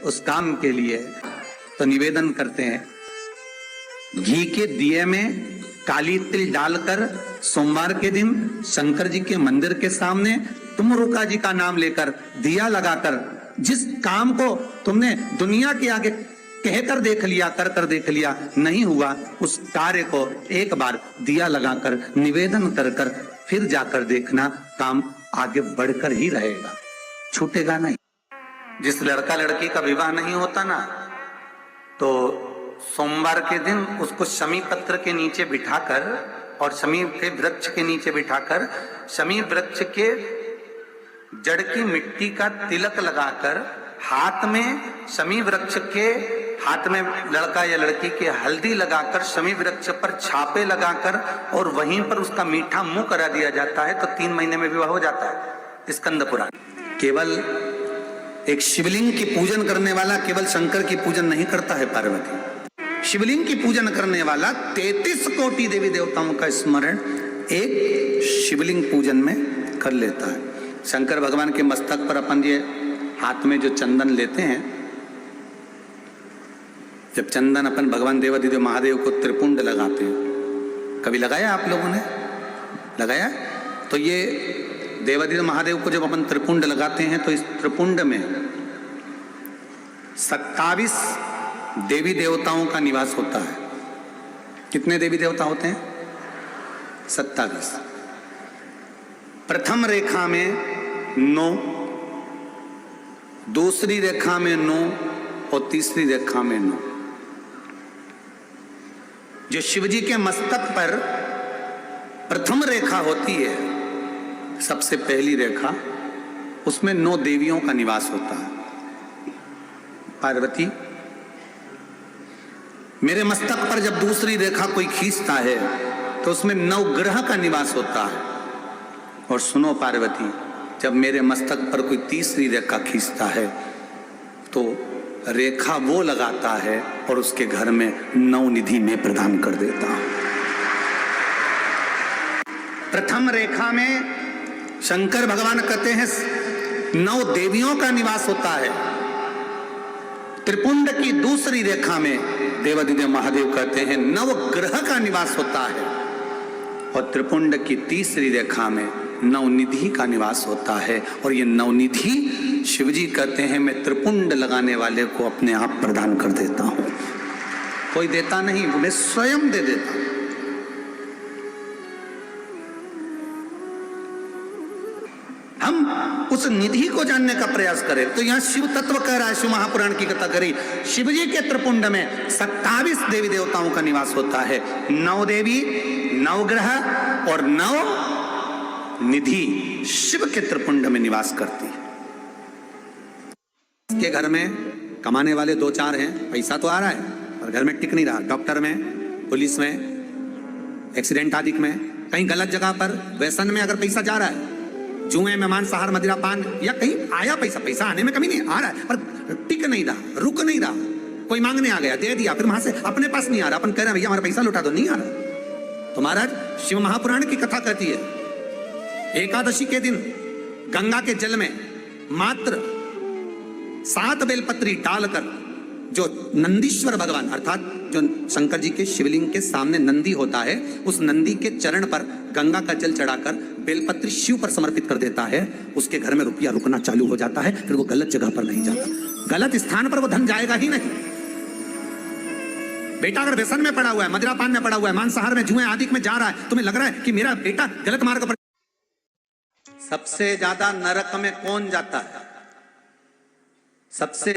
उस काम के लिए तो निवेदन करते हैं, घी के दिए में काली तिल डालकर सोमवार के दिन शंकर जी के मंदिर के सामने तुम रुका जी का नाम लेकर दिया लगाकर, जिस काम को तुमने दुनिया के आगे कहकर देख लिया, कर देख लिया, नहीं हुआ, उस कार्य को एक बार दिया लगाकर निवेदन कर फिर जाकर देखना, काम आगे बढ़कर ही रहेगा, छूटेगा नहीं। जिस लड़का लड़की का विवाह नहीं होता ना, तो सोमवार के दिन उसको शमी पत्र के नीचे बिठाकर और शमी के वृक्ष के नीचे बिठाकर शमी वृक्ष के जड़ की मिट्टी का तिलक लगाकर हाथ में शमी वृक्ष के हाथ में लड़का या लड़की के हल्दी लगाकर शमी वृक्ष पर छापे लगाकर और वहीं पर उसका मीठा मुंह करा दिया जाता है, तो 3 महीने में विवाह हो जाता है। स्कंद पुराण। केवल एक शिवलिंग की पूजन करने वाला केवल शंकर की पूजन नहीं करता है पार्वती, शिवलिंग की पूजन करने वाला 33 कोटि देवी देवताओं का स्मरण एक शिवलिंग पूजन में कर लेता है। शंकर भगवान के मस्तक पर अपन ये हाथ में जो चंदन लेते हैं, जब चंदन अपन भगवान देवादिदेव महादेव को त्रिपुंड लगाते हैं, कभी लगाया आप लोगों ने? लगाया? तो ये देवादिदेव महादेव को जब अपन त्रिपुंड लगाते हैं तो इस त्रिपुंड में 27 देवी देवताओं का निवास होता है। कितने देवी देवता होते हैं? 27। प्रथम रेखा में 9, दूसरी रेखा में 9 और तीसरी रेखा में 9। जो शिवजी के मस्तक पर प्रथम रेखा होती है, सबसे पहली रेखा, उसमें 9 देवियों का निवास होता है। पार्वती, मेरे मस्तक पर जब दूसरी रेखा कोई खींचता है तो उसमें 9 ग्रह का निवास होता है। और सुनो पार्वती, जब मेरे मस्तक पर कोई तीसरी रेखा खींचता है तो रेखा वो लगाता है और उसके घर में 9 निधि में प्रदान कर देता हूं। प्रथम रेखा में शंकर भगवान कहते हैं 9 देवियों का निवास होता है। त्रिपुंड की दूसरी रेखा में देवादिदेव महादेव कहते हैं 9 ग्रह का निवास होता है। और त्रिपुंड की तीसरी रेखा में 9 निधि का निवास होता है। और ये 9 निधि शिवजी कहते हैं मैं त्रिपुंड लगाने वाले को अपने आप प्रदान कर देता हूं, कोई देता नहीं, मैं स्वयं दे देता हूं। हम उस निधि को जानने का प्रयास करें तो यहां शिव तत्व कह रहा है, शिव महापुराण की कथा करी, शिवजी के त्रिपुंड में 27 देवी देवताओं का निवास होता है। 9 देवी, 9 ग्रह और 9 निधि शिव के त्रिपुंड में निवास करती है। इसके घर में कमाने वाले 2-4 हैं, पैसा तो आ रहा है और घर में टिक नहीं रहा। डॉक्टर में, पुलिस में, एक्सीडेंट आदि में, कहीं गलत जगह पर, व्यसन में अगर पैसा जा रहा है, जुए में, मांसाहार, मदिरा पान, या कहीं आया पैसा आने में कमी नहीं, आ रहा है पर टिक नहीं रहा, रुक नहीं रहा। कोई मांगने आ गया, दे दिया, फिर वहां से अपने पास नहीं आ रहा, अपन कह रहे हैं भैया हमारा पैसा लौटा दो, नहीं आ रहा। तो महाराज शिव महापुराण की कथा कहती है, एकादशी के दिन गंगा के जल में मात्र 7 बेलपत्री डालकर जो नंदीश्वर भगवान अर्थात जो शंकर जी के शिवलिंग के सामने नंदी होता है, उस नंदी के चरण पर गंगा का जल चढ़ाकर बेलपत्री शिव पर समर्पित कर देता है, उसके घर में रुपया रुकना चालू हो जाता है। फिर वो गलत जगह पर नहीं जाता, गलत स्थान पर वो धन जाएगा ही नहीं। बेटा अगर व्यसन में पड़ा हुआ है, मदिरा पान में पड़ा हुआ है, मांसाहार में, जुए आदि में जा रहा है, तुम्हें लग रहा है कि मेरा बेटा गलत मार्ग पर, सबसे ज्यादा नरक में कौन जाता है? सबसे